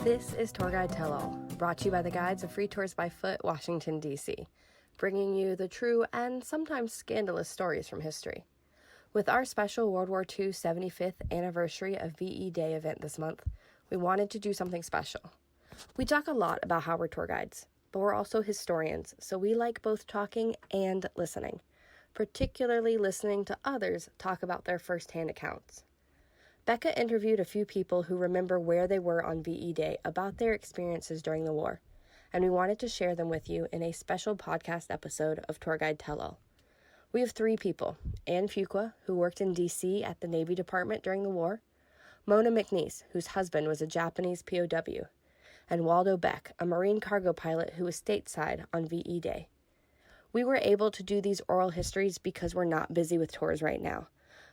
This is Tour Guide Tell All, brought to you by the Guides of Free Tours by Foot, Washington, D.C., bringing you the true and sometimes scandalous stories from history. With our special World War II 75th anniversary of VE Day event this month, we wanted to do something special. We talk a lot about how we're tour guides, but we're also historians, so we like both talking and listening, particularly listening to others talk about their first-hand accounts. Becca interviewed a few people who remember where they were on VE Day about their experiences during the war, and we wanted to share them with you in a special podcast episode of Tour Guide Tell All. We have three people: Ann Fuqua, who worked in D.C. at the Navy Department during the war, Mona McNeese, whose husband was a Japanese POW, and Waldo Beck, a Marine cargo pilot who was stateside on VE Day. We were able to do these oral histories because we're not busy with tours right now.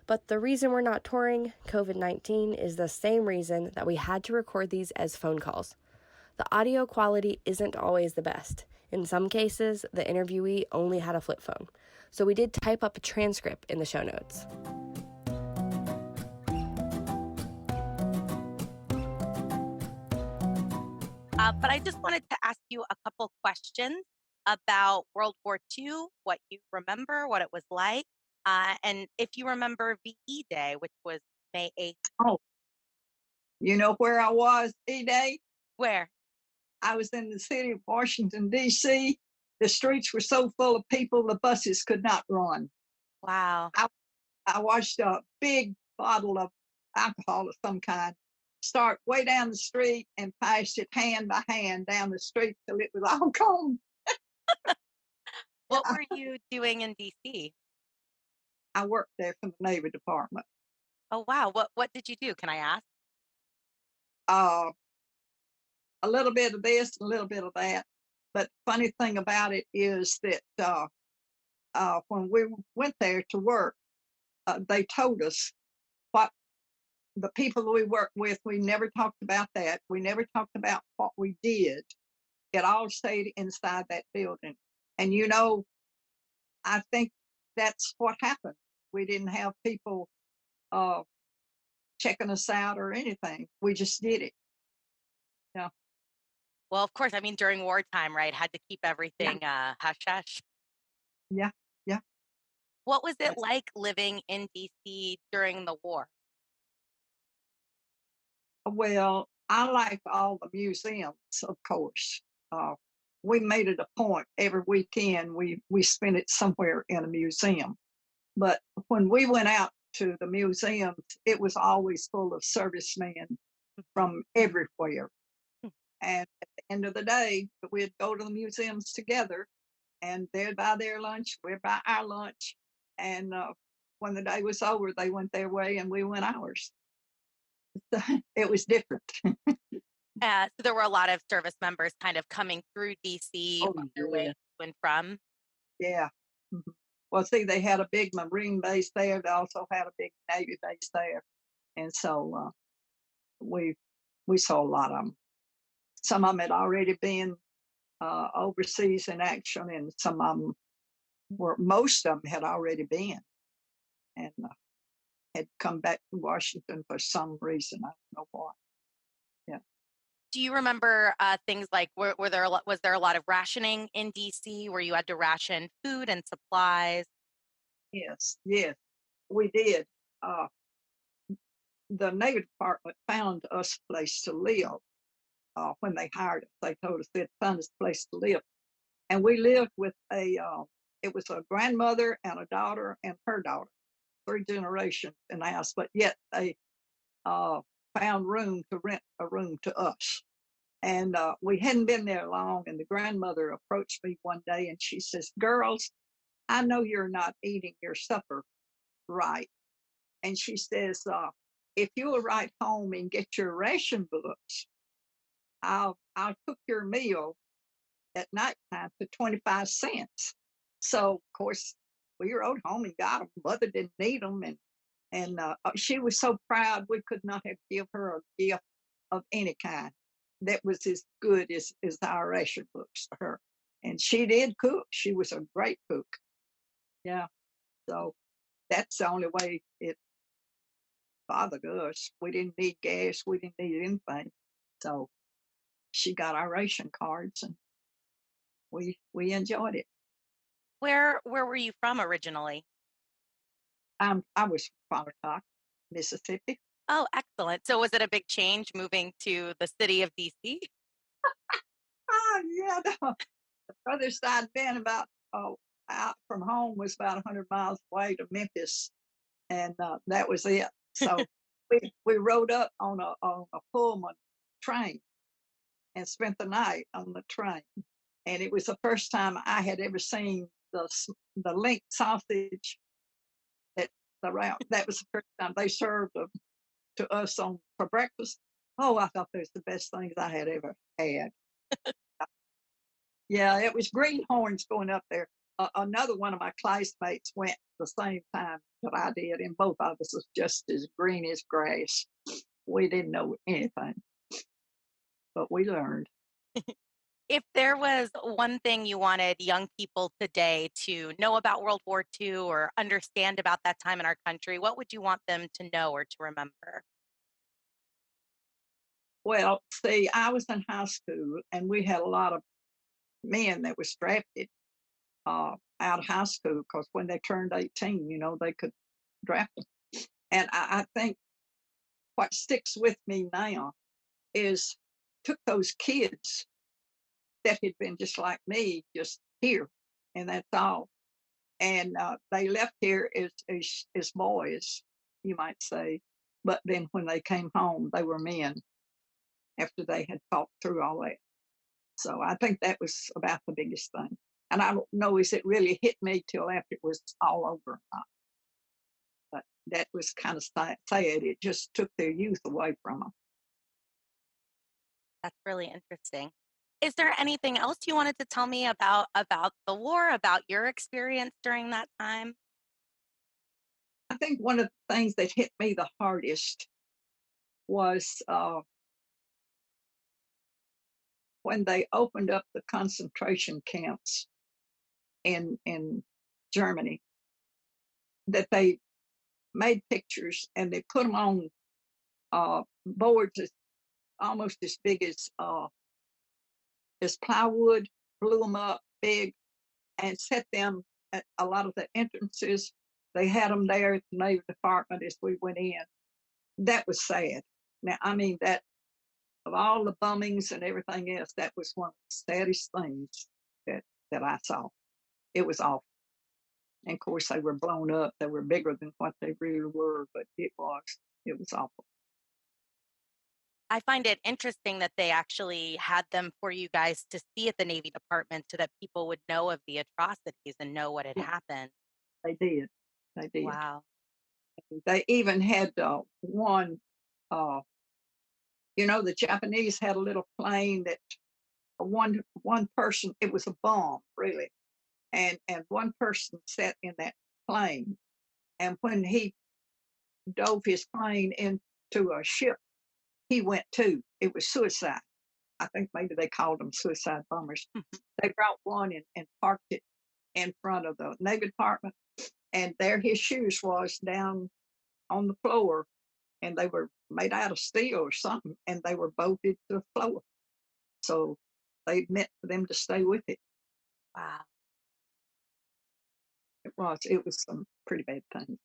But the reason we're not touring, COVID-19, is the same reason that we had to record these as phone calls. The audio quality isn't always the best. In some cases, the interviewee only had a flip phone. So we did type up a transcript in the show notes. But I just wanted to ask you a couple questions about World War II, what you remember, what it was like, and if you remember VE Day, which was May 8th. Oh, you know where I was E-Day? Where? I was in the city of Washington, D.C. The streets were so full of people, the buses could not run. Wow. I watched a big bottle of alcohol of some kind start way down the street and passed it hand by hand down the street till it was all gone. What were you doing in D.C.? I worked there for the Navy Department. Oh, wow. What did you do? Can I ask? A little bit of this, a little bit of that. But the funny thing about it is that when we went there to work, they told us what the people we worked with, we never talked about that. We never talked about what we did. It all stayed inside that building. And, you know, I think that's what happened. We didn't have people checking us out or anything. We just did it. Yeah. Well, of course. I mean, during wartime, right? Had to keep everything hush-hush. Yeah. Yeah. What was it like living in D.C. during the war? Well, I like all the museums, of course. We made it a point every weekend we spent it somewhere in a museum. But when we went out to the museums, it was always full of servicemen from everywhere. And at the end of the day, we'd go to the museums together, and they'd buy their lunch, we'd buy our lunch. And when the day was over, they went their way and we went ours. It was different. So there were a lot of service members kind of coming through D.C. on their way to and from. Yeah. Mm-hmm. Well, see, they had a big Marine base there. They also had a big Navy base there. And so we saw a lot of them. Some of them had already been overseas in action, and some of them most of them had already been and had come back to Washington for some reason. I don't know why. Yeah. Do you remember things like was there a lot of rationing in D.C. where you had to ration food and supplies? Yes, we did. The Navy Department found us a place to live when they hired us. They told us they'd found us a place to live. And we lived with it was a grandmother and a daughter and her daughter, 3 generations in the house, but yet they found room to rent a room to us. And we hadn't been there long, and the grandmother approached me one day and she says, "Girls, I know you're not eating your supper right." And she says, "If you will write home and get your ration books, I'll cook your meal at nighttime for 25 cents. So, of course, we wrote home and got them. Mother didn't need them. And she was so proud we could not have given her a gift of any kind that was as good as our ration books for her. And she did cook. She was a great cook. Yeah. So that's the only way it bothered us. We didn't need gas. We didn't need anything. So she got our ration cards, and we enjoyed it. Where were you from originally? I was from Pontotoc, Mississippi. Oh, excellent. So was it a big change moving to the city of DC? Oh yeah, the furthest I'd been about out from home was about 100 miles away to Memphis, and that was it. So we rode up on a Pullman train and spent the night on the train. And it was the first time I had ever seen the link sausage at the route. That was the first time they served them to us on for breakfast. Oh, I thought they was the best things I had ever had. Yeah, it was greenhorns going up there. Another one of my classmates went the same time that I did, and both of us was just as green as grass. We didn't know anything, but we learned. If there was one thing you wanted young people today to know about World War II or understand about that time in our country, what would you want them to know or to remember? Well, see, I was in high school, and we had a lot of men that was drafted out of high school because when they turned 18, they could draft them. And I think what sticks with me now is took those kids that had been just like me, just here, and that's all. And they left here as boys, you might say, but then when they came home, they were men after they had fought through all that. So I think that was about the biggest thing. And I don't know is it really hit me till after it was all over or not. But that was kind of sad. It just took their youth away from them. That's really interesting. Is there anything else you wanted to tell me about the war, about your experience during that time? I think one of the things that hit me the hardest was when they opened up the concentration camps in Germany, that they made pictures and they put them on boards almost as big as plywood, blew them up big, and set them at a lot of the entrances. They had them there at the Navy Department as we went in. That was sad. Now, I mean, that of all the bombings and everything else, that was one of the saddest things that I saw. It was awful. And of course, they were blown up. They were bigger than what they really were, but it was awful. I find it interesting that they actually had them for you guys to see at the Navy Department so that people would know of the atrocities and know what had Yeah, happened. they did. They did. Wow. They even had one, uh, the Japanese had a little plane that one person, it was a bomb, really. And one person sat in that plane. And when he dove his plane into a ship, he went too. It was suicide. I think maybe they called them suicide bombers. They brought one and parked it in front of the Navy Department, and there his shoes was down on the floor, and they were made out of steel or something, and they were bolted to the floor. So they meant for them to stay with it. Wow. It was some pretty bad things.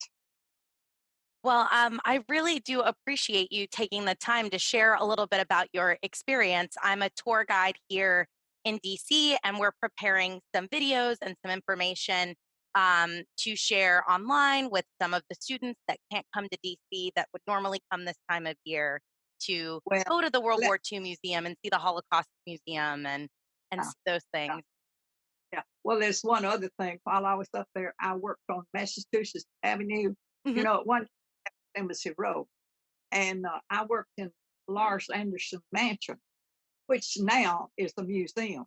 Well, I really do appreciate you taking the time to share a little bit about your experience. I'm a tour guide here in DC, and we're preparing some videos and some information to share online with some of the students that can't come to DC that would normally come this time of year to Well, go to the World let, War II Museum and see the Holocaust Museum and yeah, see those yeah, things. yeah. Well, there's one other thing. While I was up there, I worked on Massachusetts Avenue, Hmm. at one Embassy Road, and I worked in Lars Anderson Mansion, which now is a museum,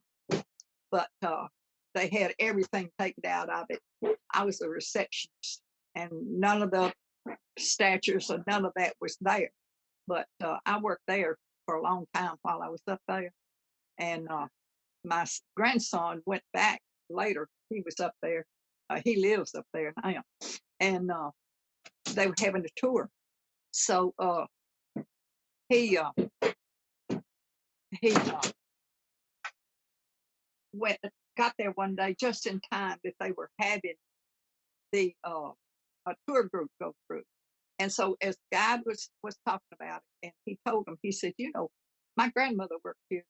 but they had everything taken out of it. I was a receptionist, and none of the statues and none of that was there. But I worked there for a long time while I was up there, and my grandson went back later. He was up there. He lives up there now, and they were having a tour. So he he went got there one day just in time that they were having the a tour group go through. And so as the guide was talking about it, and he told him, he said, you know, my grandmother worked here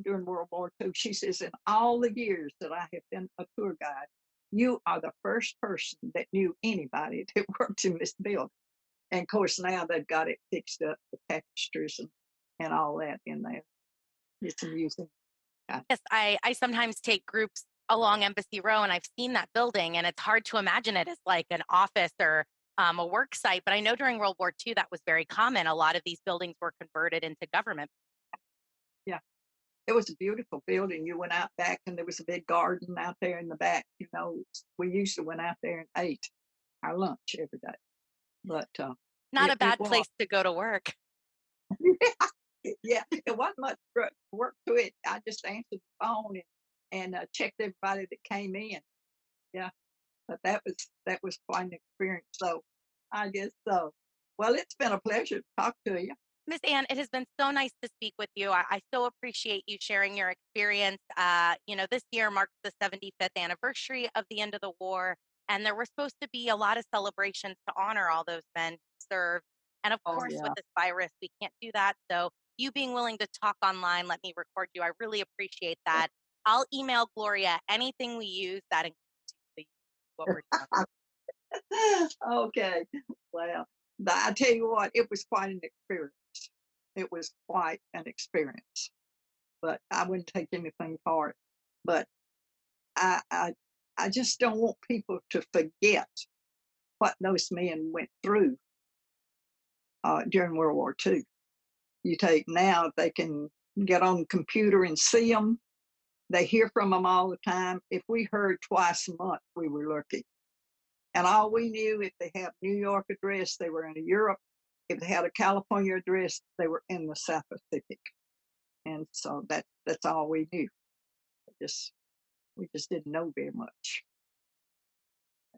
during World War II. She says, in all the years that I have been a tour guide, you are the first person that knew anybody that worked in this building. And of course, now they've got it fixed up, the tapestries and all that in there. It's amusing. Yeah. Yes, I sometimes take groups along Embassy Row, and I've seen that building, and it's hard to imagine it as like an office or a work site. But I know during World War II that was very common. A lot of these buildings were converted into government. Yeah, it was a beautiful building. You went out back, and there was a big garden out there in the back. You know, we usually went out there and ate our lunch every day. But Not a bad was. place to go to work. Yeah, it wasn't much work to it. I just answered the phone and checked everybody that came in. Yeah, but that was quite an experience. So I guess so. Well, it's been a pleasure to talk to you. Miss Ann, it has been so nice to speak with you. I so appreciate you sharing your experience. You know, this year marks the 75th anniversary of the end of the war, and there were supposed to be a lot of celebrations to honor all those men who served. And of course, Yeah. with this virus, we can't do that. So you being willing to talk online, let me record you. I really appreciate that. I'll email Gloria anything we use that includes what we're doing. Okay. Well, I tell you what, it was quite an experience. It was quite an experience, but I wouldn't take anything for it. But I just don't want people to forget what those men went through during World War II. You take now, they can get on the computer and see them. They hear from them all the time. If we heard twice a month, we were lucky. And all we knew, if they had a New York address, they were in Europe. If they had a California address, they were in the South Pacific. And so that's all we knew. We just didn't know very much.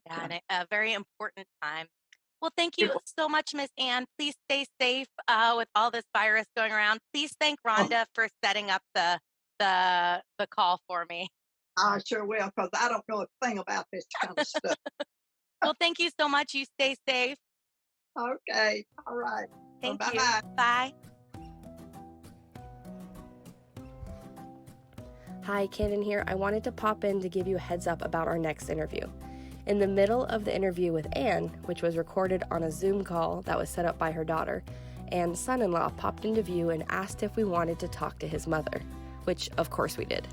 Yeah, and a very important time. Well, thank you so much, Miss Ann. Please stay safe with all this virus going around. Please thank Rhonda for setting up the call for me. I sure will, because I don't know a thing about this kind of stuff. Well, thank you so much. You stay safe. Okay. All right. Thank Well, you. bye-bye. Bye. Hi, Cannon here. I wanted to pop in to give you a heads up about our next interview. In the middle of the interview with Ann, which was recorded on a Zoom call that was set up by her daughter, Ann's son-in-law popped into view and asked if we wanted to talk to his mother, which of course we did.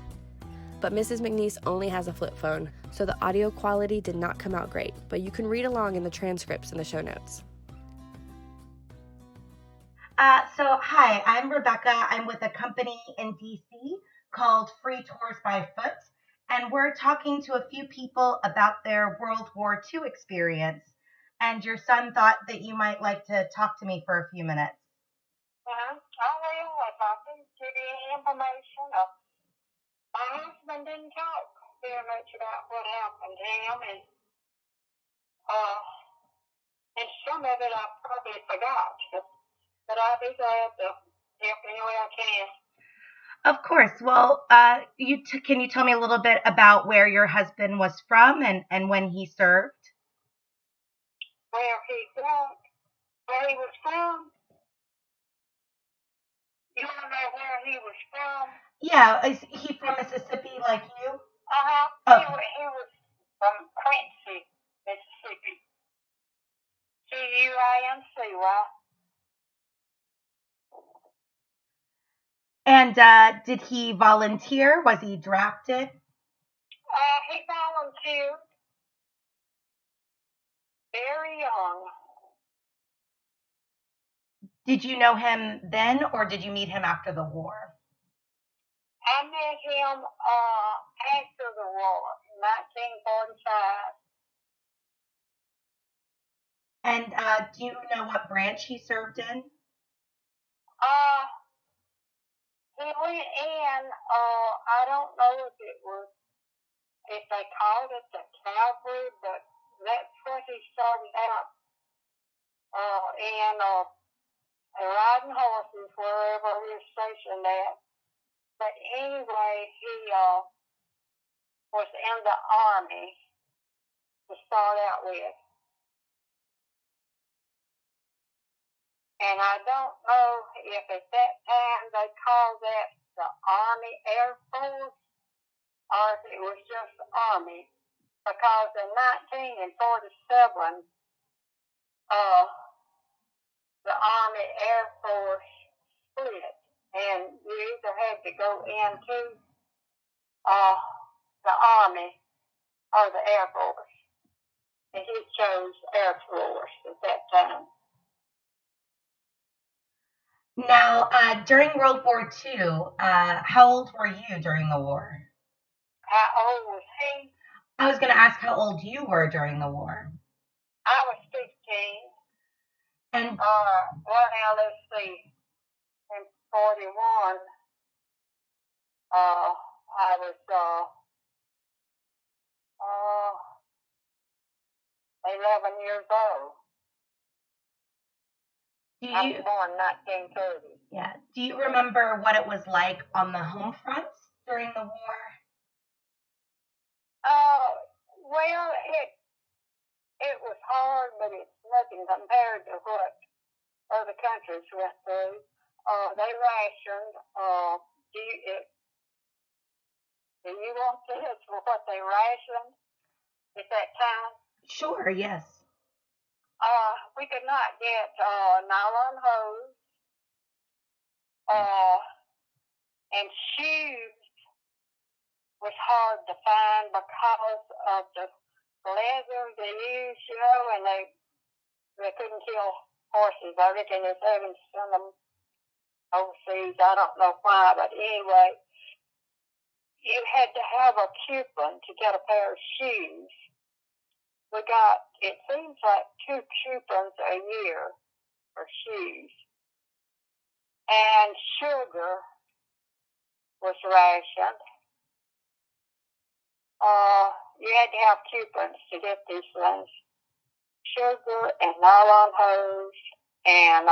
But Mrs. McNeese only has a flip phone, so the audio quality did not come out great, but you can read along in the transcripts in the show notes. Hi, I'm Rebecca. I'm with a company in DC called Free Tours by Foot, and we're talking to a few people about their World War II experience. And your son thought that you might like to talk to me for a few minutes. I will, if I can give you any information. My husband didn't talk very much about what happened to him, and some of it I probably forgot. But I'll be glad to help any way I can. Of course. Well, can you tell me a little bit about where your husband was from and when he served? Where he was from. You want to know where he was from? Yeah, is he from Mississippi like you? Okay. He was from Quincy, Mississippi. Quincy. And did he volunteer? Was he drafted? He volunteered very young. Did you know him then, or did you meet him after the war? I met him after the war, 1945. And do you know what branch he served in? He went in, I don't know if they called it the cavalry, but that's what he started out in, riding horses wherever he was stationed at. But anyway, he was in the Army to start out with. And I don't know if at that time they called that the Army Air Force or if it was just Army. Because in 1947, the Army Air Force split. And you either had to go into the Army or the Air Force. And he chose Air Force at that time. Now, during World War II, how old were you during the war? How old was he? I was going to ask how old you were during the war. I was 15. And Well, now let's see. In 41, I was 11 years old. I was born 1930. Yeah. Do you remember what it was like on the home front during the war? Well, it was hard, but it's nothing compared to what other countries went through. They rationed. Do you want to hear what they rationed at that time? Sure, yes. We could not get nylon hose, and shoes was hard to find because of the leather they used, and they couldn't kill horses. I reckon it's having to send them overseas. I don't know why, but anyway, you had to have a coupon to get a pair of shoes. We got, it seems like 2 coupons a year for shoes. And sugar was rationed. You had to have coupons to get these things. Sugar and nylon hose and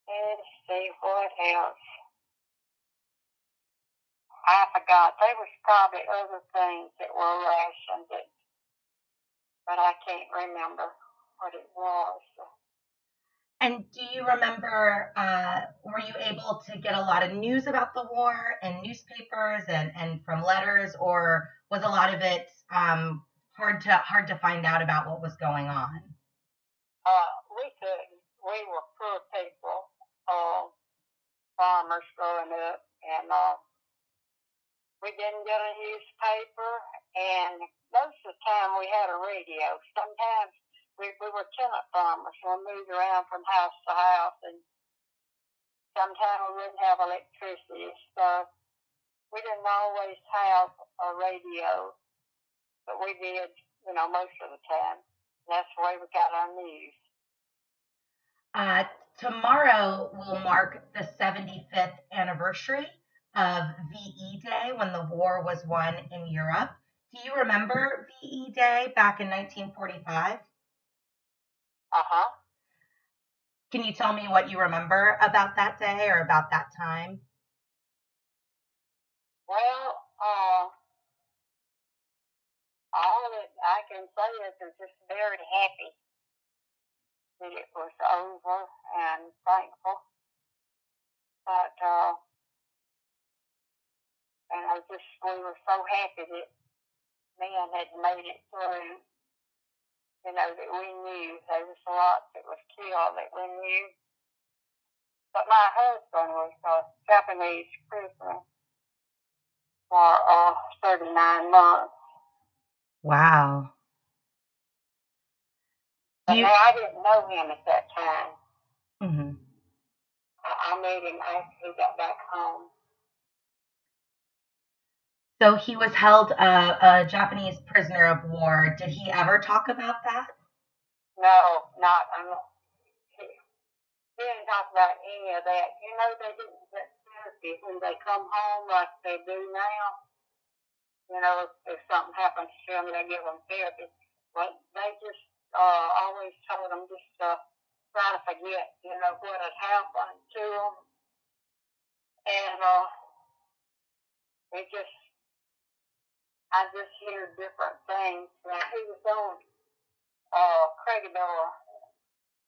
let's see what else. I forgot. There was probably other things that were rationed, but I can't remember what it was. And do you remember, were you able to get a lot of news about the war in newspapers and from letters, or was a lot of it hard to find out about what was going on? We couldn't. We were poor people, farmers growing up, and we didn't get a newspaper, and most of the time we had a radio. Sometimes we were tenant farmers. We moved around from house to house, and sometimes we wouldn't have electricity, so we didn't always have a radio, but we did, most of the time. That's the way we got our news. Tomorrow will mark the 75th anniversary of VE Day, when the war was won in Europe. Do you remember VE Day back in 1945? Can you tell me what you remember about that day or about that time? Well, all that I can say is I'm just very happy that it was over and thankful. But, and we were so happy that men had made it through, that we knew there was a lot that was killed that we knew. But my husband was a Japanese prisoner for 39 months. Wow. I didn't know him at that time. Mm-hmm. I met him after he got back home. So he was held a Japanese prisoner of war. Did he ever talk about that? No, he didn't talk about any of that. They didn't get therapy when they come home like they do now. If something happens to them, they give them therapy. But they just always told them just try to forget, what had happened to them. And it just, I just hear different things. Now, he was on Craigaville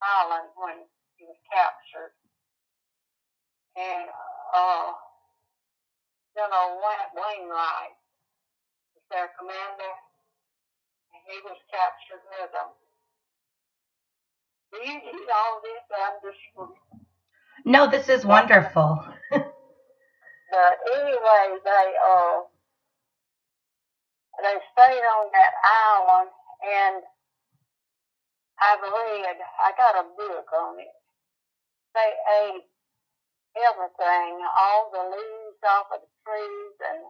Island when he was captured. And General Wainwright was their commander, and he was captured with them. Do you need all this? I'm just, No, this is wonderful. but anyway, they stayed on that island, and I got a book on it. They ate everything, all the leaves off of the trees, and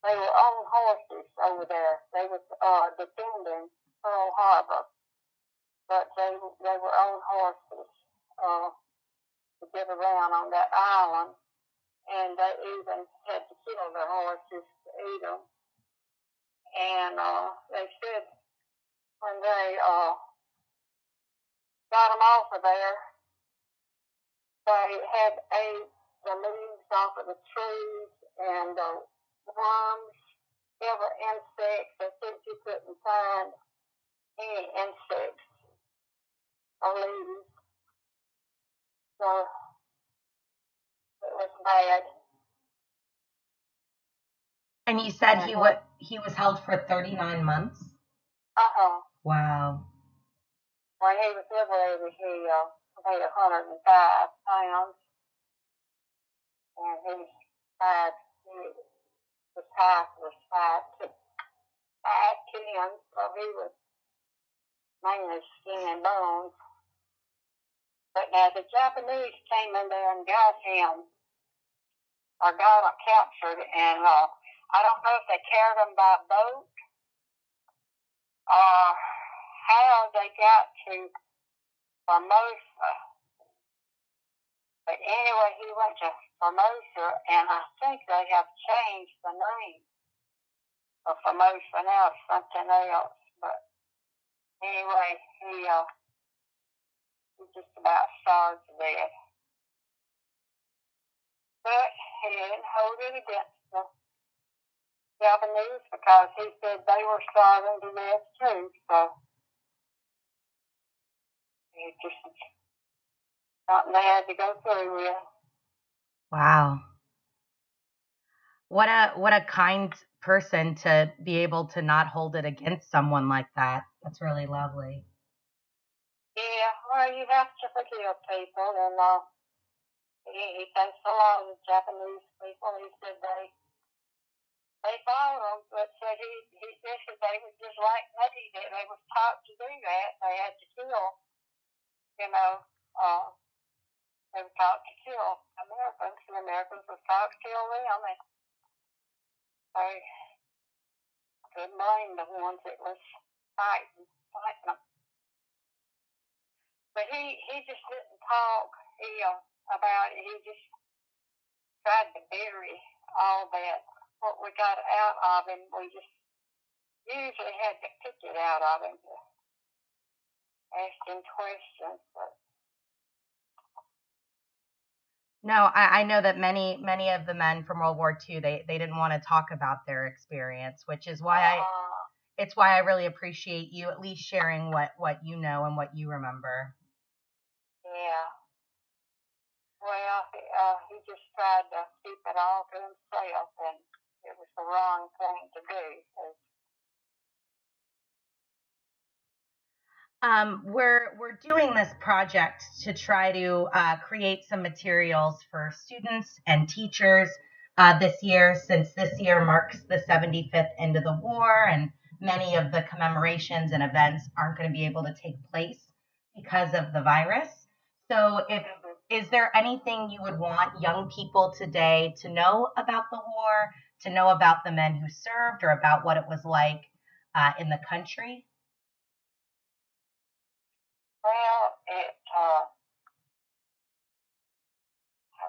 they were on horses over there. They was defending Pearl Harbor, but they were on horses to get around on that island, and they even had to kill the horses to eat them. And they said when they got them off of there, they had ate the leaves off of the trees and the worms, every insect. They said you couldn't find any insects or leaves. So it was bad. And you said he was held for 39 months? Wow. When he was liberated, he weighed 105 pounds, and his height was 5'10", so he was mainly skin and bones. But now the Japanese came in there and got him, or got him captured, and I don't know if they carried him by boat or how they got to Formosa. But anyway, he went to Formosa, and I think they have changed the name of Formosa now to something else. But anyway, he just about starved to death. But he didn't hold it against the Japanese because he said they were starving to death too. So it just something they had to go through with. Wow. What a kind person to be able to not hold it against someone like that. That's really lovely. Yeah, well, you have to forgive people, and he thanks a lot of the Japanese people. He said they followed him, but said he said that they were just like me, that they was taught to do that. They had to kill, they were taught to kill Americans, and Americans were taught to kill them, and they couldn't blame the ones that was fighting them. But he just didn't talk about it. He just tried to bury all that, what we got out of him. We just usually had to pick it out of him to ask him questions. But No, I know that many of the men from World War II, they didn't want to talk about their experience, which is why it's why I really appreciate you at least sharing what you know and what you remember. yeah. Well, he just tried to keep it all to himself, and it was the wrong thing to do. We're doing this project to try to create some materials for students and teachers this year, since this year marks the 75th end of the war, and many of the commemorations and events aren't going to be able to take place because of the virus. So is there anything you would want young people today to know about the war, to know about the men who served, or about what it was like in the country? Well, I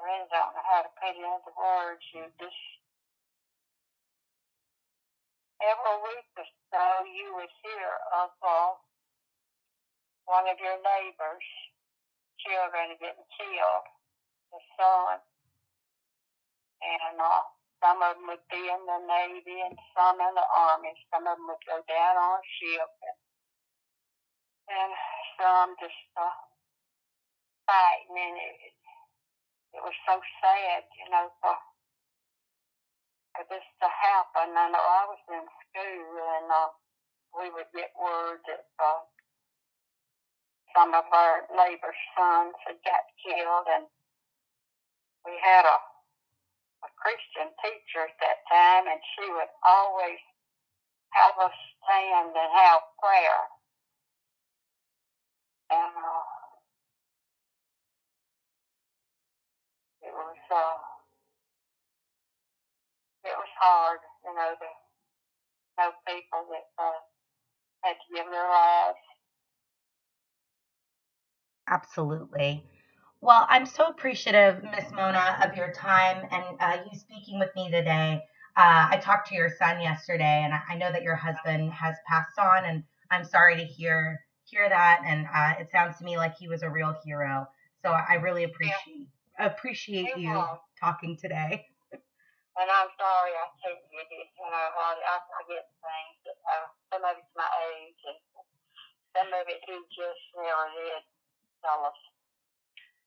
really don't know how to put it into words. You just, every week or so, you would hear of one of your neighbors' children getting killed the son. And some of them would be in the Navy and some in the Army. Some of them would go down on a ship, and some just fighting. And it was so sad, you know, for this to happen. I know I was in school, and we would get word that some of our neighbors' sons had got killed, and we had a Christian teacher at that time, and she would always have us stand and have prayer. And it was hard, you know, to know people that had to give their lives. Absolutely. Well, I'm so appreciative, Miss Mona, of your time and you speaking with me today. I talked to your son yesterday, and I know that your husband has passed on, and I'm sorry to hear that. And it sounds to me like he was a real hero. So I really appreciate you talking today. And I'm sorry I can't get it. You know, I forget things. Some of it's my age, and some of it he just never did tell us.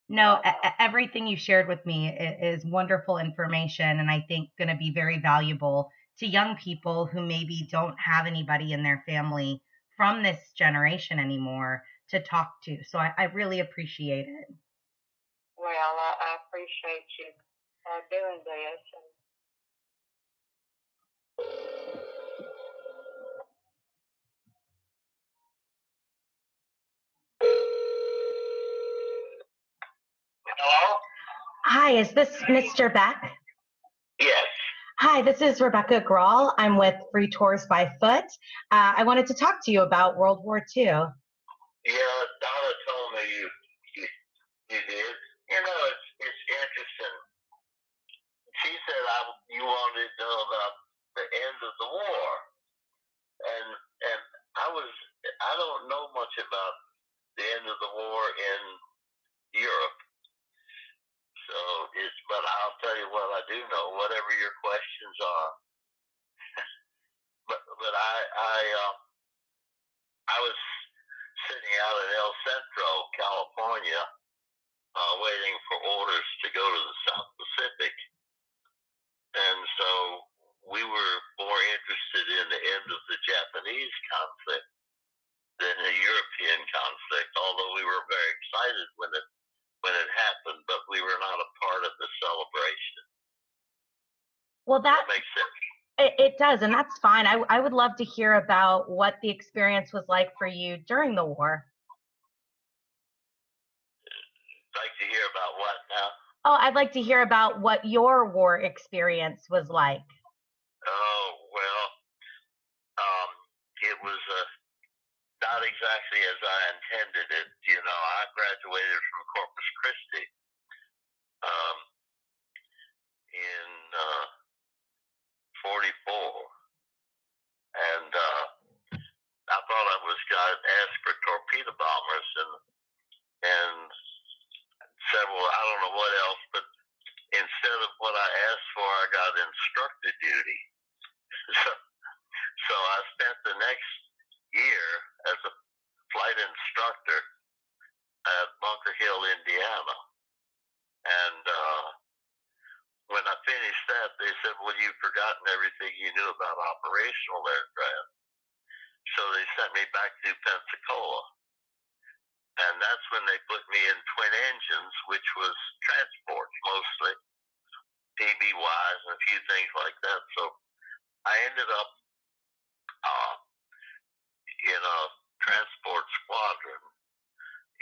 No, everything you shared with me is wonderful information, and I think going to be very valuable to young people who maybe don't have anybody in their family from this generation anymore to talk to. So I really appreciate it. Well, I appreciate you doing this. Hello? Hi, is this Mr. Beck? Yes. Hi, this is Rebecca Grawl. I'm with Free Tours by Foot. I wanted to talk to you about World War II. Yeah, Donna told me you did. You know, it's interesting. She said you wanted to know about the end of the war, and I don't know much about the end of the war in Europe. So but I'll tell you what I do know. Whatever your questions are, but I was sitting out in El Centro, California, waiting for orders to go to the South Pacific, and so we were more interested in the end of the Japanese conflict than the European conflict. Although we were very excited when it happened, but we were not a part of the celebration. Well, that makes sense. It does, and that's fine. I would love to hear about what the experience was like for you during the war. Like to hear about what now? Oh, I'd like to hear about what your war experience was like. Oh, well, it was not exactly as I intended it. You know, I graduated from Corpus Christi in 44, and I thought I was going to ask for torpedo bombers and several, I don't know what else, but instead of what I asked for, I got instructor duty. So I spent the next year as a flight instructor at Bunker Hill, Indiana. And when I finished that, they said, well, you've forgotten everything you knew about operational aircraft. So they sent me back to Pensacola. And that's when they put me in twin engines, which was transports mostly, PBYs and a few things like that. So I ended up in a transport squadron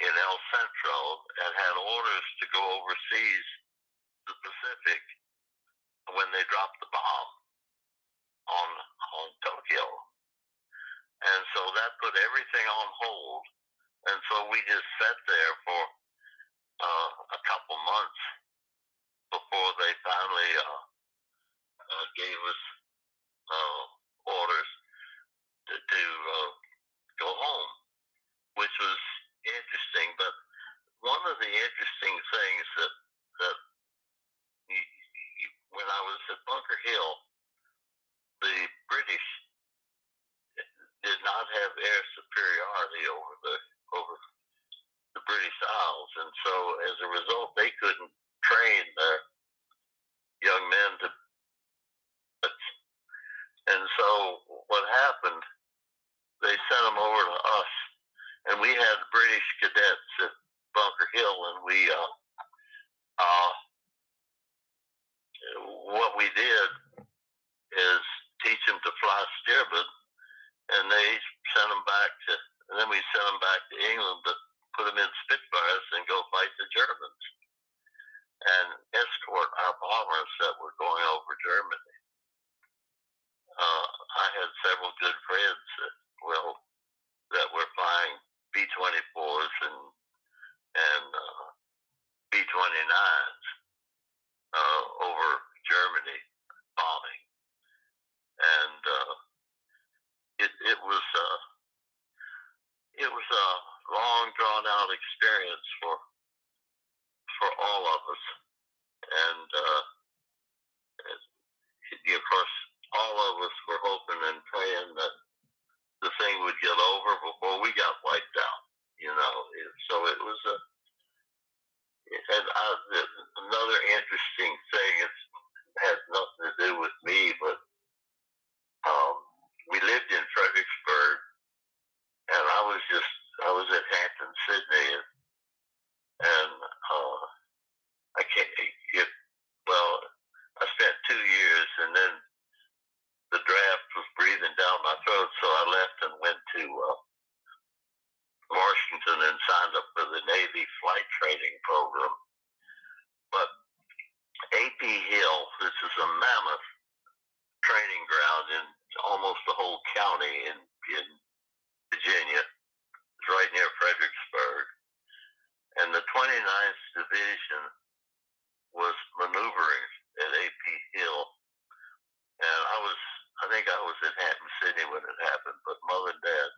in El Centro and had orders to go overseas to the Pacific when they dropped the bomb on Tokyo. And so that put everything on hold. And so we just sat there for a couple months before they finally gave us orders to go home, which was interesting. But one of the interesting things that not have air superiority over the British Isles, and so as a result, they couldn't train their young men to. And so what happened? They sent them over to us, and we had British cadets at Bunker Hill, and what we did is teach them to fly steerbird, and they sent them back and then we sent them back to England to put them in Spitfires and go fight the Germans and escort our bombers that were going over Germany. I had several good friends that were flying B-24s and B-29s over Germany bombing, and it was a long drawn out experience for all of us, and of course all of us were hoping and praying that the thing would get over before we got wiped out, so it was another interesting thing. It has nothing to do with me, but we lived in Fredericksburg, and I was at Hampton, Sydney, and I can't. I spent 2 years, and then the draft was breathing down my throat, so I left and went to Washington and signed up for the Navy flight training program. But AP Hill, this is a mammoth training ground in almost the whole county in Virginia. It's right near Fredericksburg. And the 29th Division was maneuvering at AP Hill. And I think I was at Hampton, Sydney when it happened, but Mother and Dad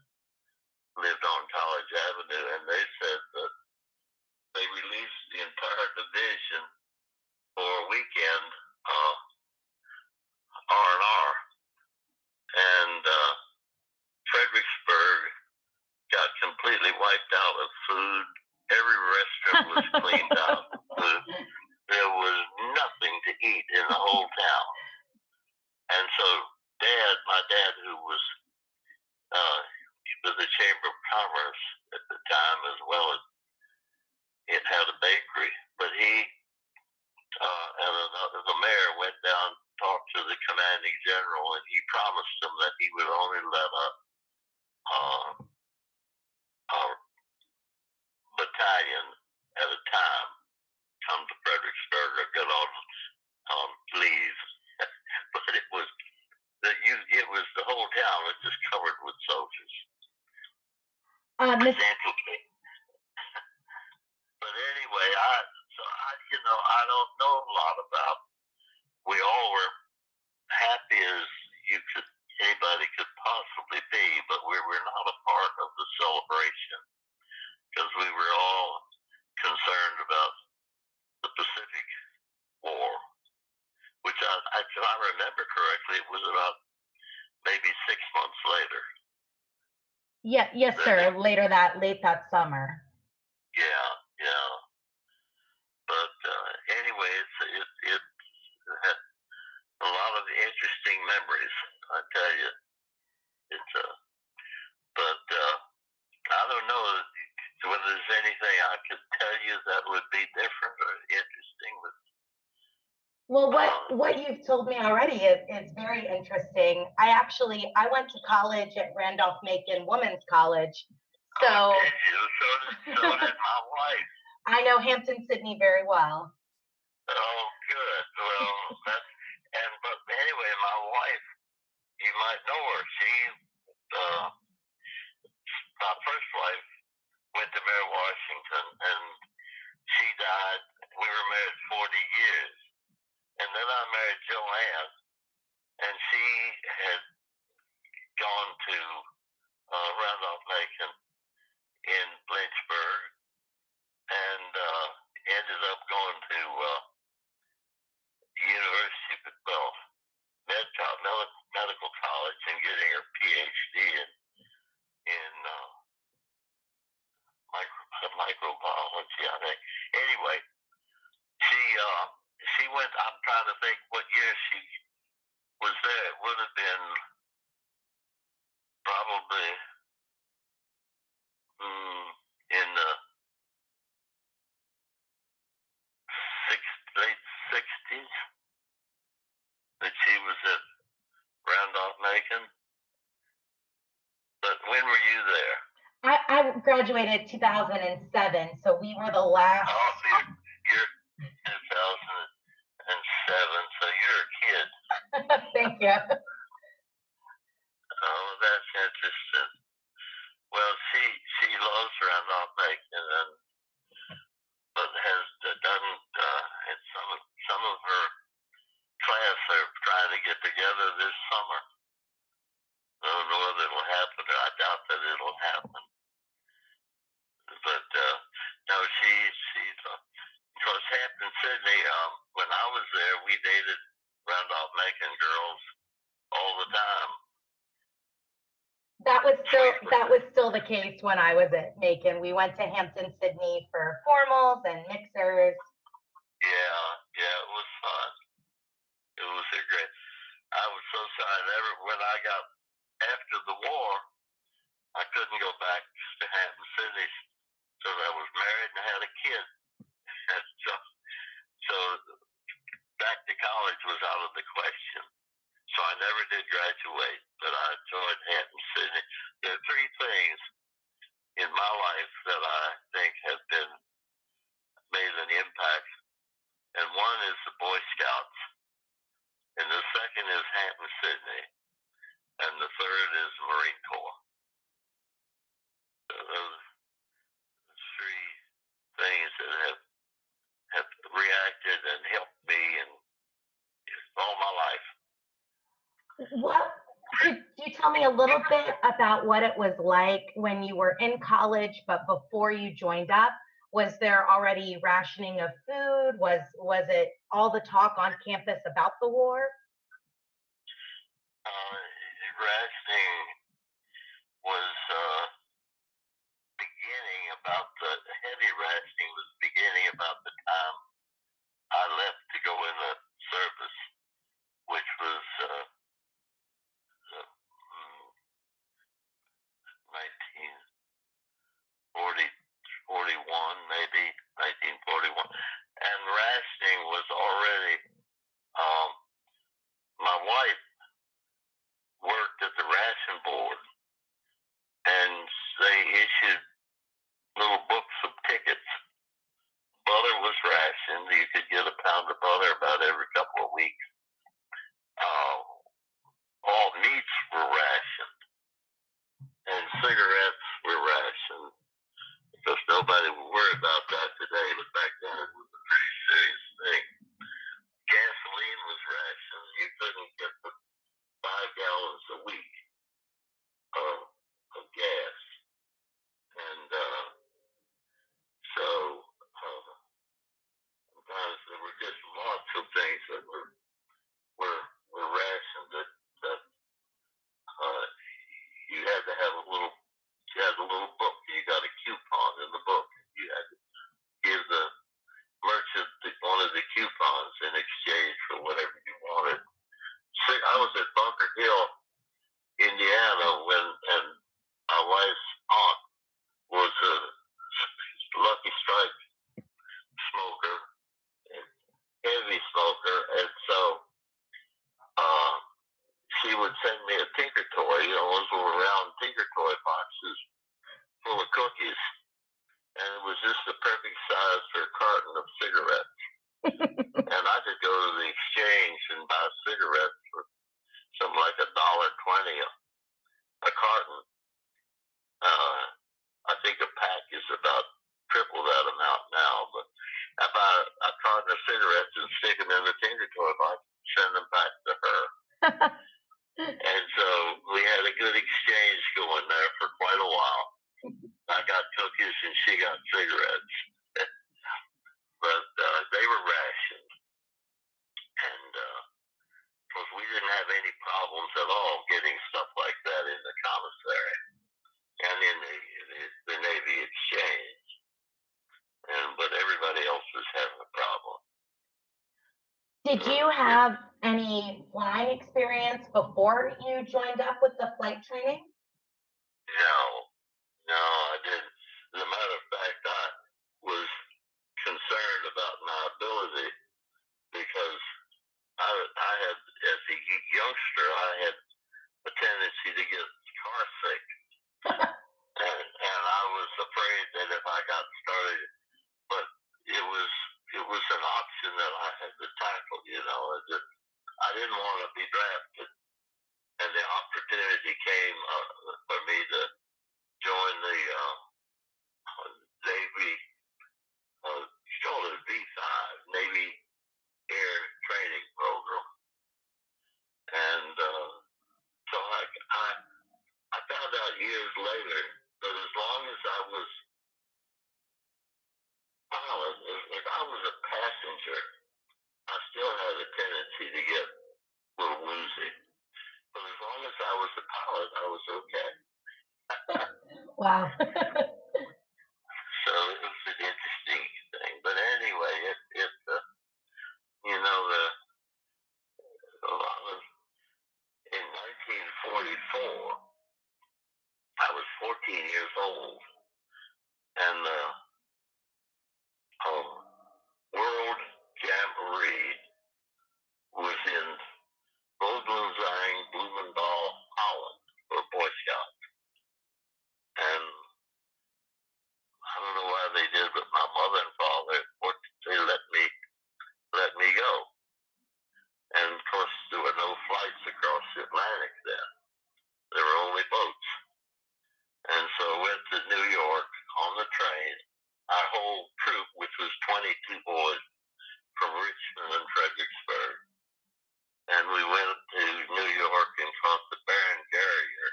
lived on College Avenue, and they said that they released the entire division for a weekend R&R, and Fredericksburg got completely wiped out of food. Every restaurant was cleaned out. There was nothing to eat in the whole town, and so my dad, who was with the Chamber of Commerce at the time, as well as it had a bakery, but he and the mayor went down, talked to the commanding general, and he promised him that he would only let a battalion at a time come to Fredericksburg or get on leave. But it was the whole town was just covered with soldiers. Essentially. But anyway, I don't know a lot about. We all were happy as anybody could possibly be, but we were not a part of the celebration because we were all concerned about the Pacific War, which if I remember correctly, it was about maybe 6 months later. Yeah, yes, sir. Late that summer. Yeah. But anyway, it had a lot of interesting memories. I tell you, but I don't know whether there's anything I could tell you that would be different or interesting. But well, what you've told me already is very interesting. I went to college at Randolph-Macon Women's College, so. Oh, did you? So did my wife. I know Hampton, Sydney very well. Oh, good. Well, but anyway, my wife, you might know her. She, my first wife, went to Mary Washington, and she died. We were married 40 years, and then I married Joanne, and she had gone to Randolph-Macon in Lynchburg, and ended up going to university, medical college, and getting her PhD I think. Anyway, she went. I'm trying to think what year she was there. It would have been probably in the late '60s that she was at Randolph Macon. But when were you there? I graduated 2007, so we were the last. Oh, you're 2007, so you're a kid. Thank you. Oh, that's interesting. Well, she loves Randolph Macon, but has done and some of her class are trying to get together this summer. I don't know whether it'll happen. I doubt that it'll happen. But no, she's of course Hampton Sydney. When I was there, we dated Randolph Macon girls all the time. That was still the case when I was at Macon. We went to Hampton Sydney for formals and mixers. Yeah, it was fun. It was a great. I was so sorry. When I got after the war, I couldn't go back to Hampton Sydney because I was married and had a kid. so back to college was out of the question. So I never did graduate, but I enjoyed Hampton Sydney. There are three things in my life that I think have made an impact. And one is the Boy Scouts. And the second is Hampton Sydney. And the third is the Marine Corps. So those three things that have reacted and helped me and all my life. What could you tell me a little bit about what it was like when you were in college, but before you joined up? Was there already rationing of food? Was it all the talk on campus about the war? Rationing was beginning about the heavy rationing was beginning about the time I left to go in the service, which was 1941, maybe 1941, and rationing was already. My wife worked at the ration board, and they issued little books of tickets. Butter was rationed. You could get a pound of butter about every couple of weeks. All meats were rationed, and cigarettes were rationed, because nobody would worry about that today, but back then it was a pretty serious thing. Gasoline was rationed. You couldn't get 5 gallons a week of gas. And so sometimes there were just lots of things that were rationed that you had to have a little book. You got a coupon in the book. You had to give the merchant one of the coupons in exchange for whatever you wanted. I was at Bunker Hill, Indiana, and my wife's aunt was a Lucky Strike smoker, heavy smoker, and so she would send me a Tinker Toy, those little round Tinker Toy boxes full of cookies, and it was just the perfect size for a carton of cigarettes. And I could go to the exchange and buy cigarettes for something like $1.20 a carton. I think a pack is about triple that amount now, but I buy a carton of cigarettes and stick them in the Tinker Toy box and send them back to her. And so we had a good exchange going there for quite a while. I got cookies and she got cigarettes. But they were rationed. And because we didn't have any problems at all getting stuff like that in the commissary and in the Navy Exchange. But Did you have any flying experience before you joined up with the flight training? No, I didn't. As a matter of fact, I was concerned about my ability because I had, as a youngster, I had a tendency to get car sick, and I was afraid that if I got started, but it was an option that I had to tackle. I didn't want to be drafted, and the opportunity came for me to join the Navy, called it V5, Navy Air Training Program, and so I found out years later that as long as I was pilot, if I was a passenger, I still had a tendency to get a little woozy. But as long as I was a pilot, I was okay. Wow. So it was an interesting thing. But anyway, you know, in 1944, I was 14 years old, and the World Jamboree was in Vogelenzang, Bloemendaal, Holland, for Boy Scouts. And I don't know why they did, but my mother and father, they let me go. And of course, there were no flights across the Atlantic then. There were only boats. And so I went to New York on the train. Our whole troop, which was 22 boys from Richmond and Fredericksburg, and we went to New York and caught the Baron Garrier,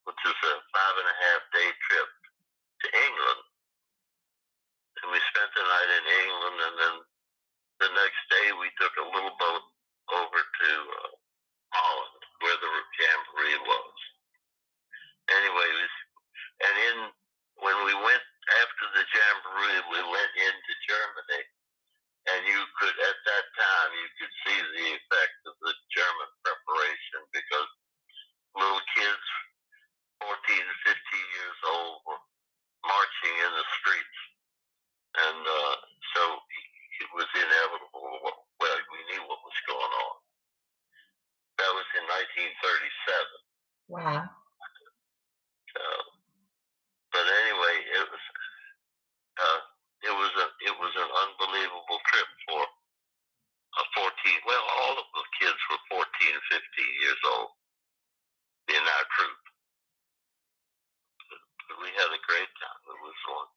which is a 5.5-day trip to England. And we spent the night in England, and then the next day we took a little boat over to Holland, where the Jamboree was. Anyway, when we went after the Jamboree, we went into Germany, and at that time, you could see the effect of the German preparation, because little kids, 14 to 15 years old, were marching in the streets. And so it was inevitable. Well, we knew what was going on. That was in 1937. Wow. But anyway, it was an unbelievable trip for a 14. Well, all of the kids were 14, 15 years old in our troop. But we had a great time. It was a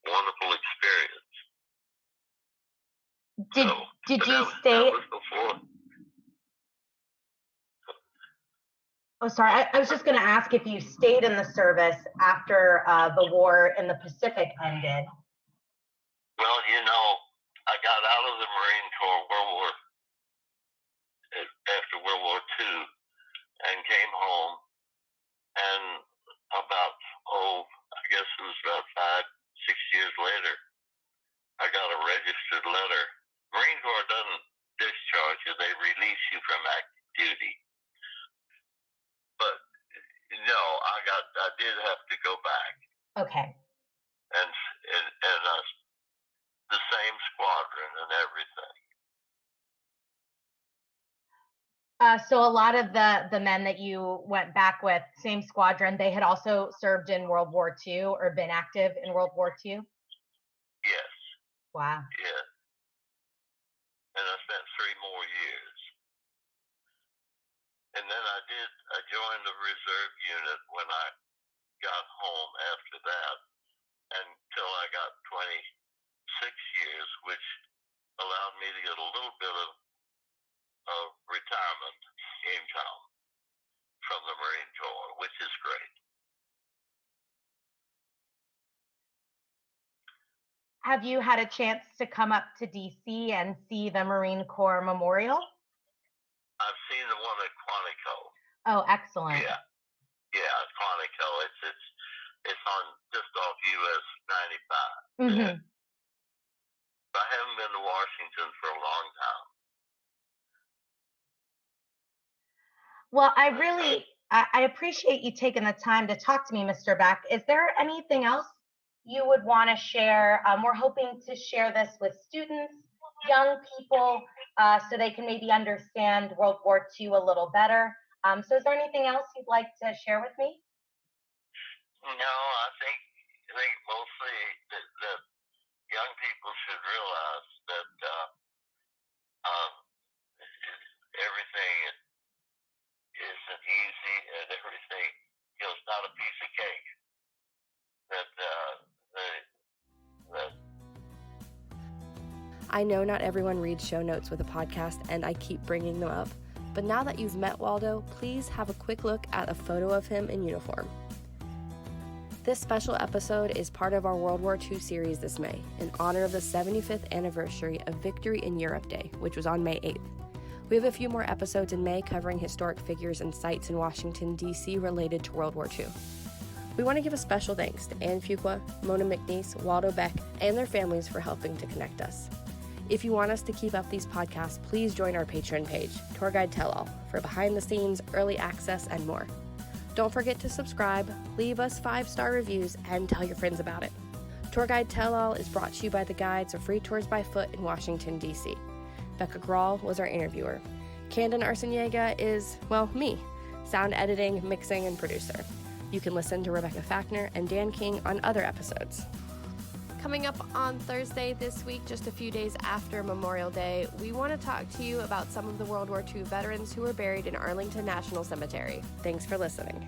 wonderful experience. Did you stay? That was before. Oh, sorry. I was just going to ask if you stayed in the service after the war in the Pacific ended. Well, I got out of the Marine Corps after World War II and came home, and I guess it was about 5-6 years later, I got a registered letter. Marine Corps doesn't discharge you, they release you from active duty. But no, I did have to go back. Okay. And the same squadron and everything. So a lot of the men that you went back with, same squadron, they had also served in World War II or been active in World War II? Yes. Wow. Yeah. And I spent 3 more years. And then I joined the reserve unit when I got home after that, until I got 26 years, which allowed me to get a little bit of retirement income from the Marine Corps, which is great. Have you had a chance to come up to DC and see the Marine Corps Memorial? I've seen the one at Quantico. Oh, excellent. Yeah, Quantico. It's on just off US 95. Mm-hmm. I haven't been to Washington for a long time. Well, I appreciate you taking the time to talk to me, Mr. Beck. Is there anything else you would want to share? We're hoping to share this with students, young people, so they can maybe understand World War II a little better. So is there anything else you'd like to share with me? No, I think mostly that young people should realize that everything isn't easy, and everything, it's not a piece of cake. I know not everyone reads show notes with a podcast, and I keep bringing them up. But now that you've met Waldo, please have a quick look at a photo of him in uniform. This special episode is part of our World War II series this May, in honor of the 75th anniversary of Victory in Europe Day, which was on May 8th. We have a few more episodes in May covering historic figures and sites in Washington, D.C. related to World War II. We want to give a special thanks to Ann Fuqua, Mona McNeese, Waldo Beck, and their families for helping to connect us. If you want us to keep up these podcasts, please join our Patreon page, Tour Guide Tell All, for behind the scenes, early access, and more. Don't forget to subscribe, leave us 5-star reviews, and tell your friends about it. Tour Guide Tell All is brought to you by the Guides of Free Tours by Foot in Washington, D.C. Becca Grawl was our interviewer. Camden Arciniega is, well, me, sound editing, mixing, and producer. You can listen to Rebecca Fackner and Dan King on other episodes. Coming up on Thursday this week, just a few days after Memorial Day, we want to talk to you about some of the World War II veterans who were buried in Arlington National Cemetery. Thanks for listening.